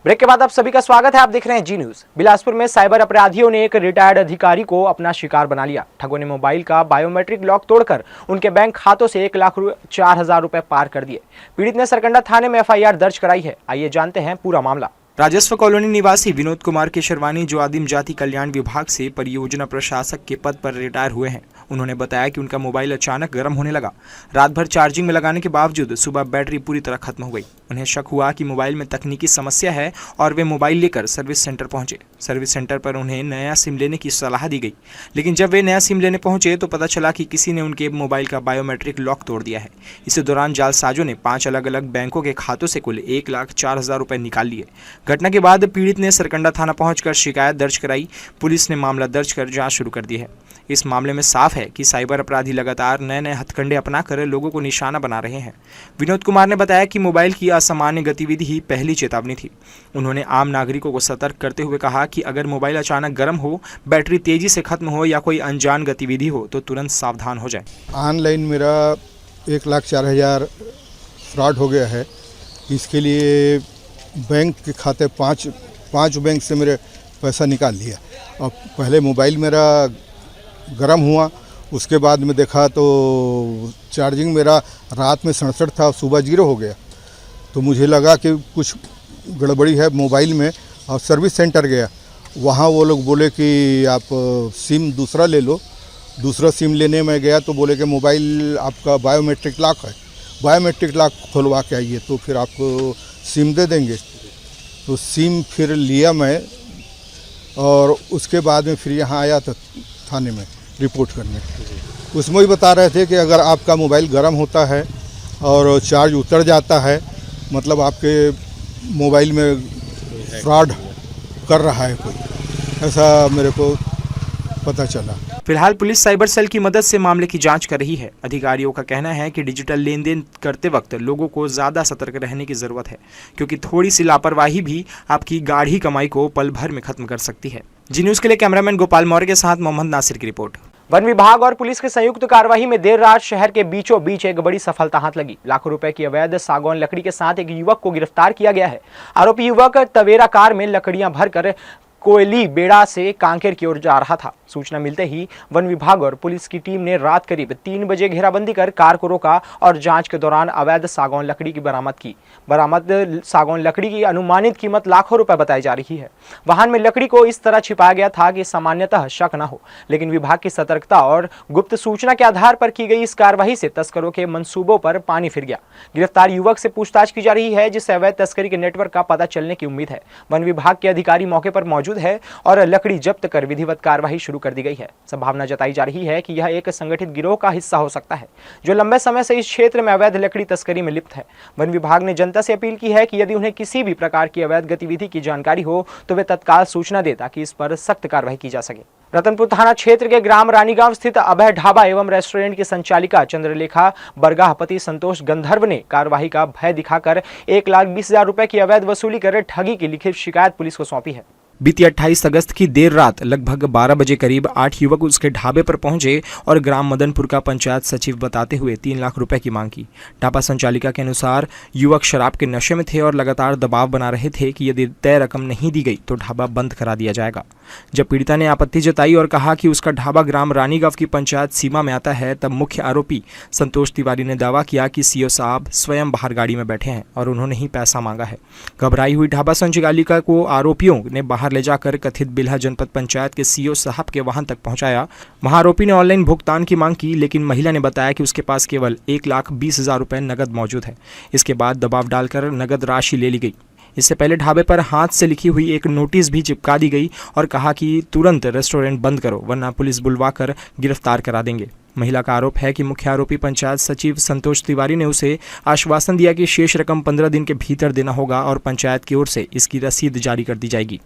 Break के बाद आप सभी का स्वागत है। आप देख रहे हैं जी न्यूज। बिलासपुर में साइबर अपराधियों ने एक रिटायर्ड अधिकारी को अपना शिकार बना लिया। ठगों ने मोबाइल का बायोमेट्रिक लॉक तोड़कर उनके बैंक खातों से 1,04,000 रुपए पार कर दिए। पीड़ित ने सरकंडा थाने में FIR दर्ज कराई है। आइए जानते हैं पूरा मामला। राजस्व कॉलोनी निवासी विनोद कुमार केशरवानी, जो आदिम जाति कल्याण विभाग से परियोजना प्रशासक के पद पर रिटायर हुए हैं, उन्होंने बताया कि उनका मोबाइल अचानक गर्म होने लगा। रात भर चार्जिंग में लगाने के बावजूद सुबह बैटरी पूरी तरह खत्म हो गई। उन्हें शक हुआ कि मोबाइल में तकनीकी समस्या है और वे मोबाइल लेकर सर्विस सेंटर पहुंचे। सर्विस सेंटर पर उन्हें नया सिम लेने की सलाह दी गई, लेकिन जब वे नया सिम लेने पहुंचे तो पता चला कि किसी ने उनके मोबाइल का बायोमेट्रिक लॉक तोड़ दिया है। इसी दौरान जालसाजों ने 5 अलग अलग बैंकों के खातों से कुल 1,04,000 रुपए निकाल लिए। घटना के बाद पीड़ित ने सरकंडा थाना पहुंचकर शिकायत दर्ज कराई। पुलिस ने मामला दर्ज कर जांच शुरू कर दी है। इस मामले में साफ है कि साइबर अपराधी लगातार नए नए हथकंडे अपनाकर लोगों को निशाना बना रहे हैं। विनोद कुमार ने बताया कि मोबाइल की असामान्य गतिविधि ही पहली चेतावनी थी। उन्होंने आम नागरिकों को सतर्क करते हुए कहा कि अगर मोबाइल अचानक गर्म हो, बैटरी तेजी से खत्म हो या कोई अनजान गतिविधि हो तो तुरंत सावधान हो जाए। ऑनलाइन मेरा 1,04,000 फ्रॉड हो गया है। इसके लिए बैंक के खाते पाँच बैंक से मेरे पैसा निकाल लिया। और पहले मोबाइल मेरा गर्म हुआ, उसके बाद में देखा तो चार्जिंग मेरा रात में 67 था, सुबह 0 हो गया। तो मुझे लगा कि कुछ गड़बड़ी है मोबाइल में, और सर्विस सेंटर गया। वहाँ वो लोग बोले कि आप सिम दूसरा ले लो। दूसरा सिम लेने में गया तो बोले कि मोबाइल आपका बायोमेट्रिक लॉक है, बायोमेट्रिक लॉक खुलवा के आइए तो फिर आपको सिम दे देंगे। तो सिम फिर लिया मैं, और उसके बाद में फिर यहाँ आया था थाने में रिपोर्ट करने। उसमें ही बता रहे थे कि अगर आपका मोबाइल गर्म होता है और चार्ज उतर जाता है, मतलब आपके मोबाइल में फ्रॉड कर रहा है कोई, ऐसा मेरे को पता चला। फिलहाल पुलिस साइबर सेल की मदद से मामले की जांच कर रही है। अधिकारियों का कहना है कि डिजिटल लेन देन करते वक्त लोगों को ज्यादा सतर्क रहने की जरूरत है, क्योंकि थोड़ी सी लापरवाही भी आपकी गाढ़ी कमाई को पल भर में खत्म कर सकती है। जी न्यूज के लिए कैमरामैन गोपाल मौर्य के साथ मोहम्मद नासिर की रिपोर्ट। वन विभाग और पुलिस की संयुक्त कार्रवाई में देर रात शहर के बीचों बीच एक बड़ी सफलता हाथ लगी। लाखों रुपए की अवैध सागौन लकड़ी के साथ एक युवक को गिरफ्तार किया गया है। आरोपी युवक तवेरा कार में लकड़ियां भरकर कोयली बेड़ा से कांकेर की ओर जा रहा था। सूचना मिलते ही वन विभाग और पुलिस की टीम ने रात करीब 3 बजे घेराबंदी कर कार को रोका और जांच के दौरान अवैध सागौन लकड़ी की बरामद की। बरामद सागौन लकड़ी की अनुमानित कीमत लाखों रुपए बताई जा रही है। वाहन में लकड़ी को इस तरह छिपाया गया था कि सामान्यतः शक न हो, लेकिन विभाग की सतर्कता और गुप्त सूचना के आधार पर की गई इस कार्रवाई से तस्करों के मंसूबों पर पानी फिर गया। गिरफ्तार युवक से पूछताछ की जा रही है, जिससे अवैध तस्करी के नेटवर्क का पता चलने की उम्मीद है। वन विभाग के अधिकारी मौके पर मौजूद है और लकड़ी जब्त कर विधिवत कार्रवाई शुरू कर दी गई है। संभावना जताई जा रही है कि यह एक संगठित गिरोह का हिस्सा हो सकता है, जो लंबे समय से इस क्षेत्र में अवैध लकड़ी तस्करी में लिप्त है। वन विभाग ने जनता से अपील की है कि यदि उन्हें किसी भी प्रकार की अवैध गतिविधि की जानकारी हो तो वे तत्काल सूचना दे, ताकि इस पर सख्त कार्रवाई की जा सके। रतनपुर थाना क्षेत्र के ग्राम रानीगांव स्थित अभय ढाबा एवं रेस्टोरेंट की संचालिका चंद्रलेखा बरगाह पति संतोष गंधर्व ने कार्रवाई का भय दिखाकर 1,20,000 रुपए की अवैध वसूली कर ठगी की लिखित शिकायत पुलिस को सौंपी है। बीती 28 अगस्त की देर रात लगभग 12 बजे करीब 8 युवक उसके ढाबे पर पहुंचे और ग्राम मदनपुर का पंचायत सचिव बताते हुए 3 लाख रुपए की मांग की। ढाबा संचालिका के अनुसार युवक शराब के नशे में थे और लगातार दबाव बना रहे थे कि यदि तय रकम नहीं दी गई तो ढाबा बंद करा दिया जाएगा। जब पीड़िता ने आपत्ति जताई और कहा कि उसका ढाबा ग्राम रानीगांव की पंचायत सीमा में आता है, तब मुख्य आरोपी संतोष तिवारी ने दावा किया कि सीओ साहब स्वयं बाहर गाड़ी में बैठे हैं और उन्होंने ही पैसा मांगा है। घबराई हुई ढाबा संचालिका को आरोपियों ने बाहर ले जाकर कथित बिल्हा जनपद पंचायत के सीओ साहब के वाहन तक पहुंचाया। वहां आरोपी ने ऑनलाइन भुगतान की मांग की, लेकिन महिला ने बताया कि उसके पास केवल 1,20,000 रुपए नगद मौजूद है। इसके बाद दबाव डालकर नगद राशि ले ली गई। इससे पहले ढाबे पर हाथ से लिखी हुई एक नोटिस भी चिपका दी गई और कहा कि तुरंत रेस्टोरेंट बंद करो, वरना पुलिस बुलवाकर गिरफ्तार करा देंगे। महिला का आरोप है कि मुख्य आरोपी पंचायत सचिव संतोष तिवारी ने उसे आश्वासन दिया कि शेष रकम 15 दिन के भीतर देना होगा और पंचायत की ओर से इसकी रसीद जारी कर दी जाएगी।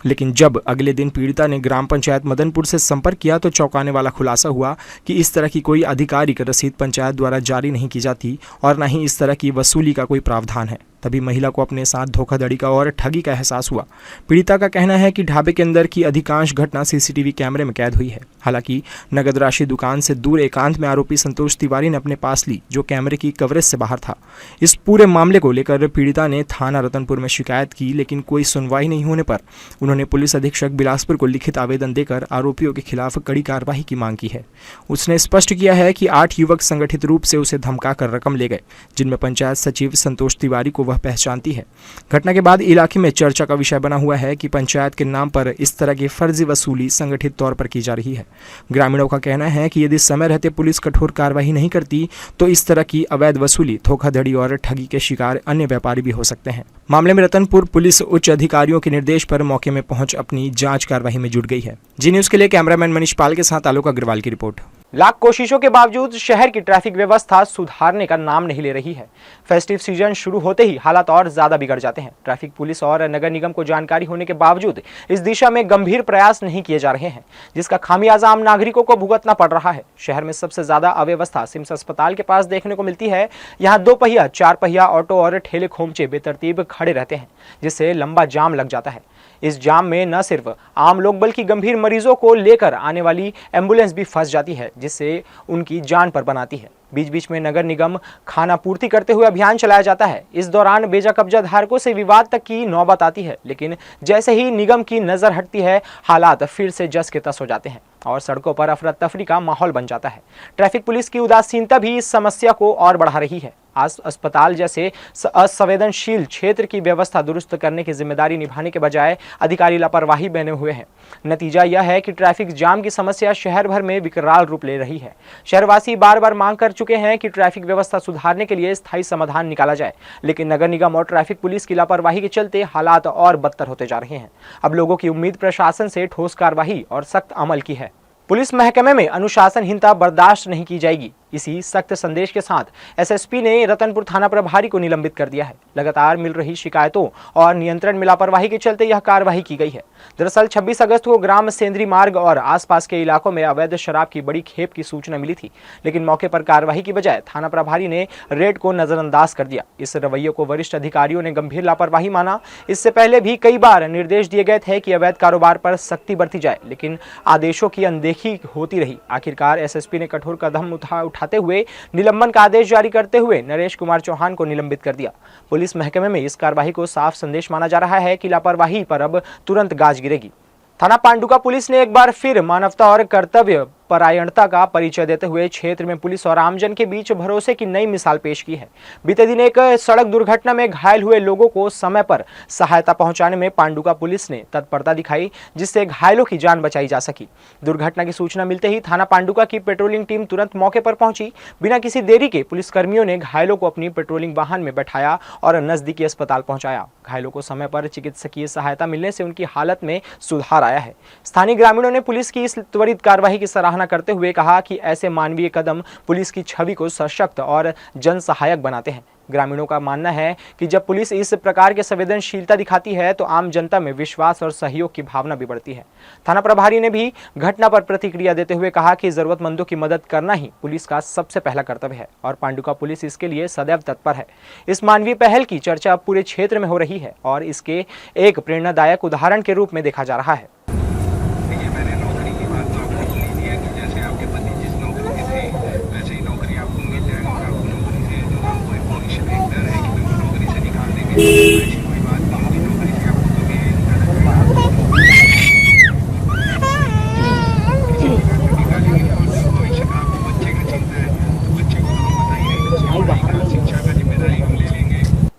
लेकिन जब अगले दिन पीड़िता ने ग्राम पंचायत मदनपुर से संपर्क किया तो चौंकाने वाला खुलासा हुआ कि इस तरह की कोई आधिकारिक रसीद पंचायत द्वारा जारी नहीं की जाती और न ही इस तरह की वसूली का कोई प्रावधान है। तभी महिला को अपने साथ धोखाधड़ी का और ठगी का एहसास हुआ। पीड़िता का कहना है कि ढाबे के अंदर की अधिकांश घटना सीसीटीवी कैमरे में कैद हुई है। हालांकि नगद राशि दुकान से दूर एकांत में आरोपी संतोष तिवारी ने अपने पास ली, जो कैमरे की कवरेज से बाहर था। इस पूरे मामले को लेकर पीड़िता ने थाना रतनपुर में शिकायत की, लेकिन कोई सुनवाई नहीं होने पर उन्होंने पुलिस अधीक्षक बिलासपुर को लिखित आवेदन देकर आरोपियों के खिलाफ कड़ी कार्रवाई की मांग की है। उसने स्पष्ट किया है कि 8 युवक संगठित रूप से उसे धमकाकर रकम ले गए, जिनमें पंचायत सचिव संतोष तिवारी को वह पहचानती है। घटना के बाद इलाके में चर्चा का विषय बना हुआ है कि पंचायत के नाम पर इस तरह की फर्जी वसूली संगठित तौर पर की जा रही है। ग्रामीणों का कहना है कि यदि समय रहते पुलिस कठोर कार्रवाई नहीं करती तो इस तरह की अवैध वसूली, धोखाधड़ी और ठगी के शिकार अन्य व्यापारी भी हो सकते हैं। मामले में रतनपुर पुलिस उच्च अधिकारियों के निर्देश पर मौके में पहुंच अपनी जांच कार्रवाई में जुट गई है। जी न्यूज़ के लिए कैमरामैन मनीष पाल के साथ आलोक अग्रवाल की रिपोर्ट। लाख कोशिशों के बावजूद शहर की ट्रैफिक व्यवस्था सुधारने का नाम नहीं ले रही है। फेस्टिव सीजन शुरू होते ही हालात और ज्यादा बिगड़ जाते हैं। ट्रैफिक पुलिस और नगर निगम को जानकारी होने के बावजूद इस दिशा में गंभीर प्रयास नहीं किए जा रहे हैं, जिसका खामियाजा आम नागरिकों को भुगतना पड़ रहा है। शहर में सबसे ज्यादा अव्यवस्था सिम्स अस्पताल के पास देखने को मिलती है। यहाँ 2 पहिया, 4 पहिया ऑटो और ठेले खोमचे बेतरतीब खड़े रहते हैं, जिससे लंबा जाम लग जाता है। इस जाम में न सिर्फ आम लोग बल्कि गंभीर मरीजों को लेकर आने वाली एम्बुलेंस भी फंस जाती है, जिससे उनकी जान पर बनाती है। बीच बीच में नगर निगम खाना पूर्ति करते हुए अभियान चलाया जाता है। इस दौरान बेजा कब्जा धारकों से विवाद तक की नौबत आती है, लेकिन जैसे ही निगम की नजर हटती है, हालात फिर से जस के तस हो जाते हैं और सड़कों पर अफरा तफरी का माहौल बन जाता है। ट्रैफिक पुलिस की उदासीनता भी इस समस्या को और बढ़ा रही है। आज अस्पताल जैसे असंवेदनशील क्षेत्र की व्यवस्था दुरुस्त करने की जिम्मेदारी निभाने के बजाय अधिकारी लापरवाही बने हुए हैं। नतीजा यह है कि ट्रैफिक जाम की समस्या शहर भर में विकराल रूप ले रही है। शहरवासी बार बार मांग कर चुके हैं कि ट्रैफिक व्यवस्था सुधारने के लिए स्थायी समाधान निकाला जाए, लेकिन नगर निगम और ट्रैफिक पुलिस की लापरवाही के चलते हालात और बदतर होते जा रहे हैं। अब लोगों की उम्मीद प्रशासन से ठोस कार्रवाई और सख्त अमल की है। पुलिस महकमे में अनुशासनहीनता बर्दाश्त नहीं की जाएगी। इसी सख्त संदेश के साथ एसएसपी ने रतनपुर थाना प्रभारी को निलंबित कर दिया है। लगातार मिल रही शिकायतों और नियंत्रण में लापरवाही के चलते यह कार्रवाई की गई है। दरअसल 26 अगस्त को ग्राम सेंद्री मार्ग और आसपास के इलाकों में अवैध शराब की बड़ी खेप की सूचना मिली थी, लेकिन मौके पर कार्रवाई की बजाय थाना प्रभारी ने रेड को नजरअंदाज कर दिया। इस रवैये को वरिष्ठ अधिकारियों ने गंभीर लापरवाही माना। इससे पहले भी कई बार निर्देश दिए गए थे कि अवैध कारोबार पर सख्ती बरती जाए, लेकिन आदेशों की अनदेखी होती रही। आखिरकार एसएसपी ने कठोर कदम उठाते हुए निलंबन का आदेश जारी करते हुए नरेश कुमार चौहान को निलंबित कर दिया। पुलिस महकमे में इस कार्रवाई को साफ संदेश माना जा रहा है कि लापरवाही पर अब तुरंत गाज गिरेगी। थाना पांडुका पुलिस ने एक बार फिर मानवता और कर्तव्य परायणता का परिचय देते हुए क्षेत्र में पुलिस और आमजन के बीच भरोसे की नई मिसाल पेश की है। बीते दिन एक सड़क दुर्घटना में घायल हुए लोगों को समय पर सहायता पहुंचाने में पांडुका पुलिस ने तत्परता दिखाई, जिससे घायलों की जान बचाई जा सकी। दुर्घटना की सूचना मिलते ही थाना पांडुका की पेट्रोलिंग टीम तुरंत मौके पर पहुंची। बिना किसी देरी के पुलिसकर्मियों ने घायलों को अपनी पेट्रोलिंग वाहन में बैठाया और नजदीकी अस्पताल पहुंचाया। घायलों को समय पर चिकित्सकीय सहायता मिलने से उनकी हालत में सुधार आया है। स्थानीय ग्रामीणों ने पुलिस की इस त्वरित कार्रवाई की सराहना करते हुए कहा कि ऐसे मानवीय कदम पुलिस की छवि को सशक्त और जन सहायक बनाते हैं। ग्रामीणों का मानना है कि जब पुलिस इस प्रकार की संवेदनशीलता दिखाती है तो आम जनता में विश्वास और सहयोग की भावना भी बढ़ती है। थाना प्रभारी ने भी घटना पर प्रतिक्रिया देते हुए कहा कि जरूरतमंदों की मदद करना ही पुलिस का सबसे पहला कर्तव्य है और पांडुका पुलिस इसके लिए सदैव तत्पर है। इस मानवीय पहल की चर्चा पूरे क्षेत्र में हो रही है और इसके एक प्रेरणादायक उदाहरण के रूप में देखा जा रहा है।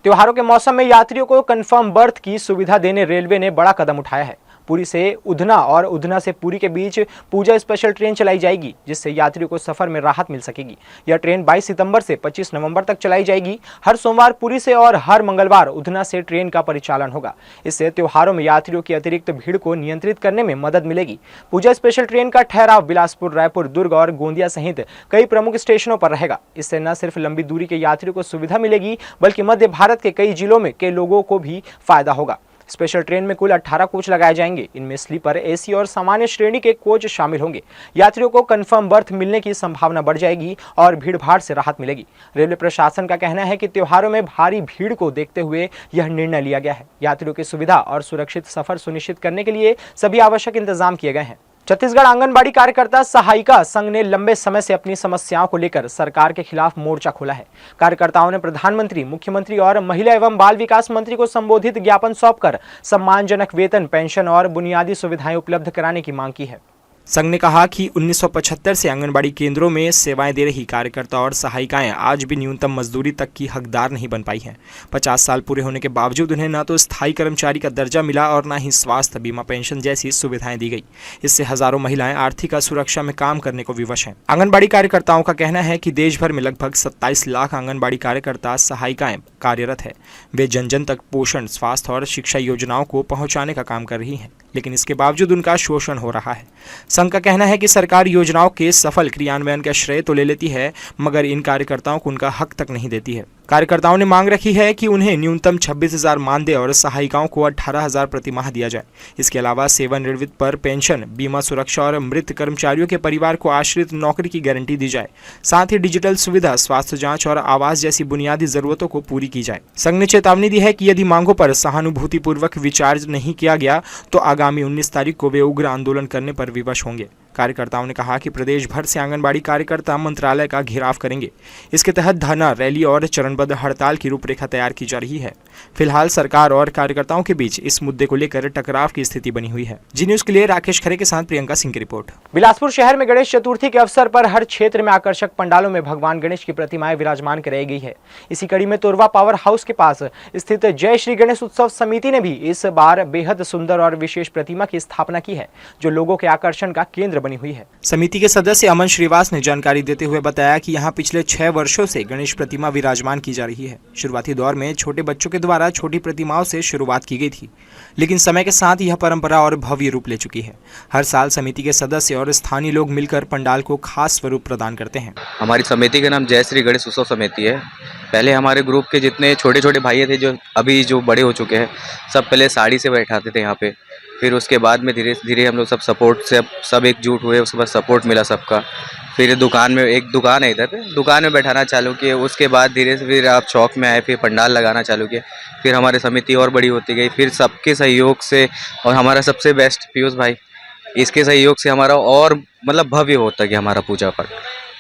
त्योहारों के मौसम में यात्रियों को कंफर्म बर्थ की सुविधा देने रेलवे ने बड़ा कदम उठाया है। पुरी से उधना और उधना से पुरी के बीच पूजा स्पेशल ट्रेन चलाई जाएगी, जिससे यात्रियों को सफर में राहत मिल सकेगी। यह ट्रेन 22 सितंबर से 25 नवंबर तक चलाई जाएगी। हर सोमवार पुरी से और हर मंगलवार उधना से ट्रेन का परिचालन होगा। इससे त्योहारों में यात्रियों की अतिरिक्त भीड़ को नियंत्रित करने में मदद मिलेगी। पूजा स्पेशल ट्रेन का ठहराव बिलासपुर, रायपुर, दुर्ग और गोंदिया सहित कई प्रमुख स्टेशनों पर रहेगा। इससे न सिर्फ लंबी दूरी के यात्रियों को सुविधा मिलेगी, बल्कि मध्य भारत के कई जिलों में के लोगों को भी फायदा होगा। स्पेशल ट्रेन में कुल 18 कोच लगाए जाएंगे। इनमें स्लीपर, एसी और सामान्य श्रेणी के कोच शामिल होंगे। यात्रियों को कंफर्म बर्थ मिलने की संभावना बढ़ जाएगी और भीड़-भाड़ से राहत मिलेगी। रेलवे प्रशासन का कहना है कि त्योहारों में भारी भीड़ को देखते हुए यह निर्णय लिया गया है। यात्रियों की सुविधा और सुरक्षित सफर सुनिश्चित करने के लिए सभी आवश्यक इंतजाम किए गए हैं। छत्तीसगढ़ आंगनबाड़ी कार्यकर्ता सहायिका संघ ने लंबे समय से अपनी समस्याओं को लेकर सरकार के खिलाफ मोर्चा खोला है। कार्यकर्ताओं ने प्रधानमंत्री, मुख्यमंत्री और महिला एवं बाल विकास मंत्री को संबोधित ज्ञापन सौंपकर सम्मानजनक वेतन, पेंशन और बुनियादी सुविधाएं उपलब्ध कराने की मांग की है। संघ ने कहा कि 1975 से आंगनबाड़ी केंद्रों में सेवाएं दे रही कार्यकर्ता और सहायिकाएं आज भी न्यूनतम मजदूरी तक की हकदार नहीं बन पाई हैं। 50 साल पूरे होने के बावजूद उन्हें न तो स्थायी कर्मचारी का दर्जा मिला और न ही स्वास्थ्य बीमा, पेंशन जैसी सुविधाएं दी गई। इससे हजारों महिलाएं आर्थिक असुरक्षा में काम करने को विवश हैं। आंगनबाड़ी कार्यकर्ताओं का कहना है कि देश भर में लगभग 27 लाख आंगनबाड़ी कार्यकर्ता सहायिकाएं कार्यरत है। वे जन जन तक पोषण, स्वास्थ्य और शिक्षा योजनाओं को पहुंचाने का काम कर रही हैं, लेकिन इसके बावजूद उनका शोषण हो रहा है। संघ का कहना है कि सरकार योजनाओं के सफल क्रियान्वयन का श्रेय तो ले लेती है, मगर इन कार्यकर्ताओं को उनका हक तक नहीं देती है। कार्यकर्ताओं ने मांग रखी है कि उन्हें न्यूनतम 26,000 मानदेय और सहायिकाओं को 18,000 प्रति माह दिया जाए। इसके अलावा सेवानिवृत्त पर पेंशन, बीमा सुरक्षा और मृत कर्मचारियों के परिवार को आश्रित नौकरी की गारंटी दी जाए। साथ ही डिजिटल सुविधा, स्वास्थ्य जांच और आवास जैसी बुनियादी जरूरतों को पूरी की जाए। संघ ने चेतावनी दी है कि यदि मांगों पर सहानुभूतिपूर्वक विचार नहीं किया गया तो आगामी 19 तारीख को वे उग्र आंदोलन करने पर विवश होंगे। कार्यकर्ताओं ने कहा कि प्रदेश भर से आंगनबाड़ी कार्यकर्ता मंत्रालय का घेराव करेंगे। इसके तहत धरना, रैली और चरणबद्ध हड़ताल की रूपरेखा तैयार की जा रही है। फिलहाल सरकार और कार्यकर्ताओं के बीच इस मुद्दे को लेकर टकराव की स्थिति बनी हुई है। जी न्यूज के लिए राकेश खरे के साथ प्रियंका सिंह की रिपोर्ट। बिलासपुर शहर में गणेश चतुर्थी के अवसर पर हर क्षेत्र में आकर्षक पंडालों में भगवान गणेश की प्रतिमाएं विराजमान कराई गई है। इसी कड़ी में तोरवा पावर हाउस के पास स्थित जय श्री गणेश उत्सव समिति ने भी इस बार बेहद सुंदर और विशेष प्रतिमा की स्थापना की है, जो लोगों के आकर्षण का केंद्र बनी हुई है। समिति के सदस्य अमन श्रीवास ने जानकारी देते हुए बताया कि यहाँ पिछले 6 वर्षों से गणेश प्रतिमा विराजमान की जा रही है। शुरुआती दौर में छोटे बच्चों के द्वारा छोटी प्रतिमाओं से शुरुआत की गई थी, लेकिन समय के साथ यह परंपरा और भव्य रूप ले चुकी है। हर साल समिति के सदस्य और स्थानीय लोग मिलकर पंडाल को खास स्वरूप प्रदान करते हैं। हमारी समिति का नाम जय श्री गणेश उत्सव समिति है। पहले हमारे ग्रुप के जितने छोटे छोटे भाई थे, जो अभी बड़े हो चुके हैं, सब पहले साड़ी से बैठाते थे यहाँ पे। फिर उसके बाद में धीरे धीरे हम लोग सब सपोर्ट से सब एकजुट हुए। उसके बाद सपोर्ट मिला सबका। फिर दुकान में, एक दुकान है इधर पे, दुकान में बैठाना चालू किए। उसके बाद धीरे से फिर आप चौक में आए, फिर पंडाल लगाना चालू किए। फिर हमारी समिति और बड़ी होती गई। फिर सबके सहयोग से, और हमारा सबसे बेस्ट पीयूष भाई, इसके सहयोग से हमारा और मतलब भव्य होता गया हमारा पूजा पाठ।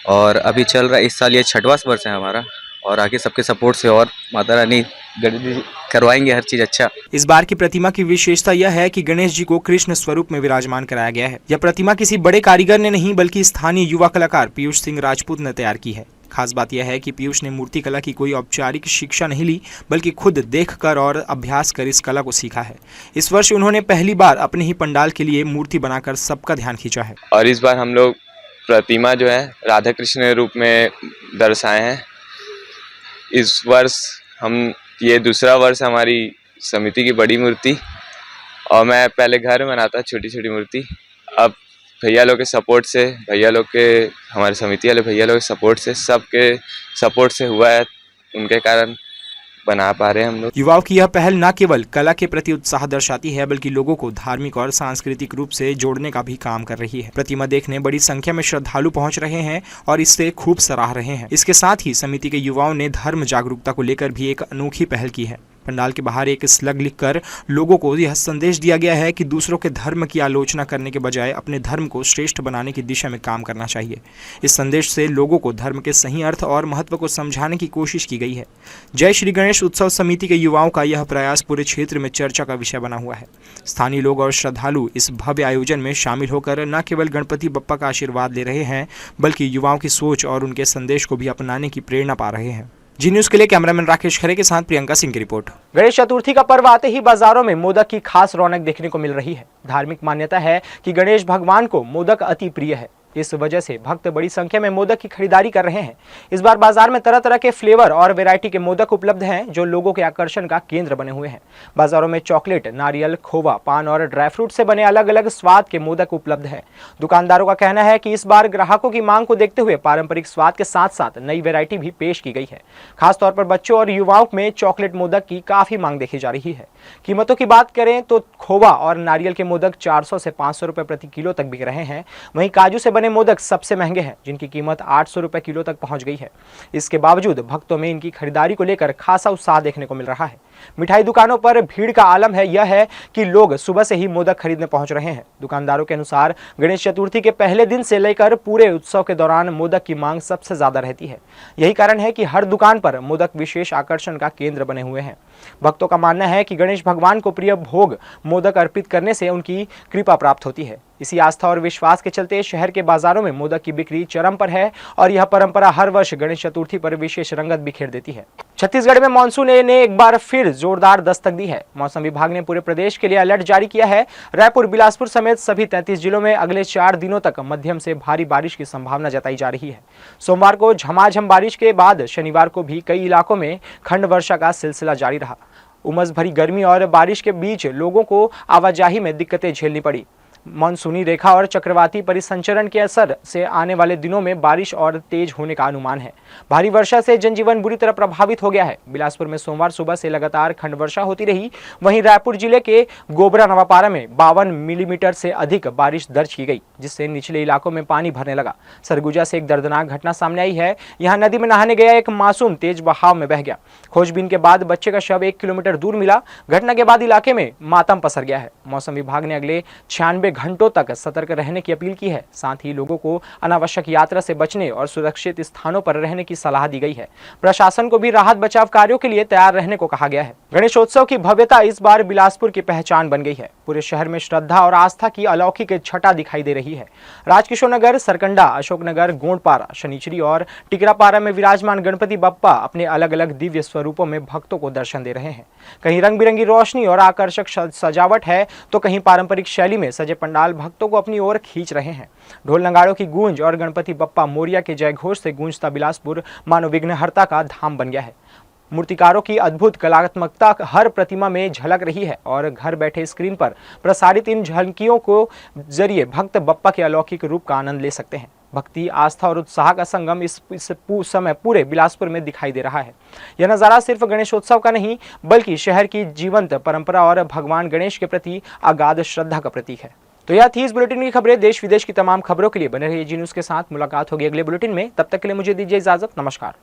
और अभी चल रहा है, इस साल ये 6वां वर्ष है हमारा, और आगे सबके सपोर्ट से और माता रानी करवाएंगे हर चीज अच्छा। इस बार की प्रतिमा की विशेषता यह है कि गणेश जी को कृष्ण स्वरूप में विराजमान कराया गया है। यह प्रतिमा किसी बड़े कारीगर ने नहीं, बल्कि स्थानीय युवा कलाकार पीयूष सिंह राजपूत ने तैयार की है। खास बात यह है कि पीयूष ने मूर्ति कला की कोई औपचारिक शिक्षा नहीं ली, बल्कि खुद देखकर और अभ्यास कर इस कला को सीखा है। इस वर्ष उन्होंने पहली बार अपने ही पंडाल के लिए मूर्ति बनाकर सबका ध्यान खींचा है। और इस बार हम लोग प्रतिमा जो है राधा कृष्ण रूप में दर्शाए हैं। इस वर्ष ये दूसरा वर्ष हमारी समिति की बड़ी मूर्ति, और मैं पहले घर में बनाता छोटी छोटी मूर्ति। अब भैया लोग के सपोर्ट से, भैया लोग के, हमारे समिति वाले भैया लोग के सपोर्ट से, सबके सपोर्ट से हुआ है, उनके कारण बना पा रहे हैं हम लोग। युवाओं की यह पहल न केवल कला के प्रति उत्साह दर्शाती है, बल्कि लोगों को धार्मिक और सांस्कृतिक रूप से जोड़ने का भी काम कर रही है। प्रतिमा देखने बड़ी संख्या में श्रद्धालु पहुंच रहे हैं और इससे खूब सराह रहे हैं। इसके साथ ही समिति के युवाओं ने धर्म जागरूकता को लेकर भी एक अनोखी पहल की है। पंडाल के बाहर एक स्लग लिखकर लोगों को यह संदेश दिया गया है कि दूसरों के धर्म की आलोचना करने के बजाय अपने धर्म को श्रेष्ठ बनाने की दिशा में काम करना चाहिए। इस संदेश से लोगों को धर्म के सही अर्थ और महत्व को समझाने की कोशिश की गई है। जय श्री गणेश उत्सव समिति के युवाओं का यह प्रयास पूरे क्षेत्र में चर्चा का विषय बना हुआ है। स्थानीय लोग और श्रद्धालु इस भव्य आयोजन में शामिल होकर न केवल गणपति बप्पा का आशीर्वाद ले रहे हैं, बल्कि युवाओं की सोच और उनके संदेश को भी अपनाने की प्रेरणा पा रहे हैं। जी न्यूज के लिए कैमरामैन राकेश खरे के साथ प्रियंका सिंह की रिपोर्ट। गणेश चतुर्थी का पर्व आते ही बाजारों में मोदक की खास रौनक देखने को मिल रही है। धार्मिक मान्यता है कि गणेश भगवान को मोदक अति प्रिय है। इस वजह से भक्त बड़ी संख्या में मोदक की खरीदारी कर रहे हैं। इस बार बाजार में तरह तरह के फ्लेवर और वैरायटी के मोदक उपलब्ध हैं, जो लोगों के आकर्षण का केंद्र बने हुए हैं। बाजारों में चॉकलेट, नारियल, खोवा, पान और ड्राई फ्रूट से बने अलग अलग स्वाद के मोदक उपलब्ध हैं। दुकानदारों का कहना है कि इस बार ग्राहकों की मांग को देखते हुए पारंपरिक स्वाद के साथ साथ नई वैरायटी भी पेश की गई है। खासतौर पर बच्चों और युवाओं में चॉकलेट मोदक की काफी मांग देखी जा रही है। कीमतों की बात करें तो खोवा और नारियल के मोदक 400 से 500 रुपए प्रति किलो तक बिक रहे हैं। वहीं काजू से बने मोदक सबसे महंगे हैं, जिनकी कीमत 800 रुपए किलो तक पहुंच गई है। इसके बावजूद भक्तों में इनकी खरीदारी को लेकर खासा उत्साह देखने को मिल रहा है। मिठाई दुकानों पर भीड़ का आलम है यह है कि लोग सुबह से ही मोदक खरीदने पहुंच रहे हैं। दुकानदारों के अनुसार गणेश चतुर्थी के पहले दिन से लेकर पूरे उत्सव के दौरान मोदक की मांग सबसे ज्यादा रहती है। यही कारण है कि हर दुकान पर मोदक विशेष आकर्षण का केंद्र बने हुए हैं। भक्तों का मानना है कि गणेश भगवान को प्रिय भोग मोदक अर्पित करने से उनकी कृपा प्राप्त होती है। इसी आस्था और विश्वास के चलते शहर के बाजारों में मोदक की बिक्री चरम पर है और यह परंपरा हर वर्ष गणेश चतुर्थी पर विशेष रंगत बिखेर देती है। छत्तीसगढ़ में मानसून ने एक बार फिर जोरदार दस्तक दी है। मौसम विभाग ने पूरे प्रदेश के लिए अलर्ट जारी किया है। रायपुर, बिलासपुर समेत सभी 33 जिलों में अगले 4 दिनों तक मध्यम से भारी बारिश की संभावना जताई जा रही है। सोमवार को झमाझम बारिश के बाद शनिवार को भी कई इलाकों में खंड वर्षा का सिलसिला जारी रहा। उमस भरी गर्मी और बारिश के बीच लोगों को आवाजाही में दिक्कतें झेलनी पड़ी। मानसूनी रेखा और चक्रवाती परिसंचरण के असर से आने वाले दिनों में बारिश और तेज होने का अनुमान है। भारी वर्षा से जनजीवन बुरी तरह प्रभावित हो गया है। बिलासपुर में सोमवार सुबह से लगातार खंड वर्षा होती रही। वहीं रायपुर जिले के गोबरा नवापारा में 52 मिलीमीटर से अधिक बारिश दर्ज की गई, जिससे निचले इलाकों में पानी भरने लगा। सरगुजा से एक दर्दनाक घटना सामने आई है। यहाँ नदी में नहाने गया एक मासूम तेज बहाव में बह गया। खोजबीन के बाद बच्चे का शव 1 किलोमीटर दूर मिला। घटना के बाद इलाके में मातम पसर गया है। मौसम विभाग ने अगले 96 घंटों तक सतर्क रहने की अपील की है। साथ ही लोगों को अनावश्यक यात्रा से बचने और सुरक्षित स्थानों पर रहने की सलाह दी गई है। प्रशासन को भी राहत बचाव कार्यों के लिए तैयार रहने को कहा गया है। गणेशोत्सव की भव्यता इस बार बिलासपुर की पहचान बन गई है। पूरे शहर में श्रद्धा और आस्था की अलौकिक छटा दिखाई दे रही है। राजकिशोर नगर, सरकंडा, अशोकनगर, गोंडपारा, शनिचरी और टिकरापारा में विराजमान गणपति बप्पा अपने अलग अलग दिव्य स्वरूपों में भक्तों को दर्शन दे रहे हैं। कहीं रंग बिरंगी रोशनी और आकर्षक सजावट है तो कहीं पारंपरिक शैली में सजे पंडाल भक्तों को अपनी ओर खींच रहे हैं। ढोल नगाड़ों की गूंज और गणपति बप्पा मोरिया के जयघोष से गूंजता बिलासपुर मानो विघ्नहर्ता का धाम बन गया है। मूर्तिकारों की अद्भुत कलात्मकता हर प्रतिमा में झलक रही है और घर बैठे स्क्रीन पर प्रसारित इन झलकियों को जरिए भक्त बप्पा के अलौकिक रूप का आनंद ले सकते हैं। भक्ति, आस्था और उत्साह का संगम इस समय पूरे बिलासपुर में दिखाई दे रहा है। यह नज़ारा सिर्फ गणेशोत्सव का नहीं, बल्कि शहर की जीवंत परंपरा और भगवान गणेश के प्रति अगाध श्रद्धा का प्रतीक है। तो यह थी इस बुलेटिन की खबरें। देश विदेश की तमाम खबरों के लिए बने रहिए जी न्यूज़ के साथ। मुलाकात होगी अगले बुलेटिन में। तब तक के लिए मुझे दीजिए इजाजत। नमस्कार।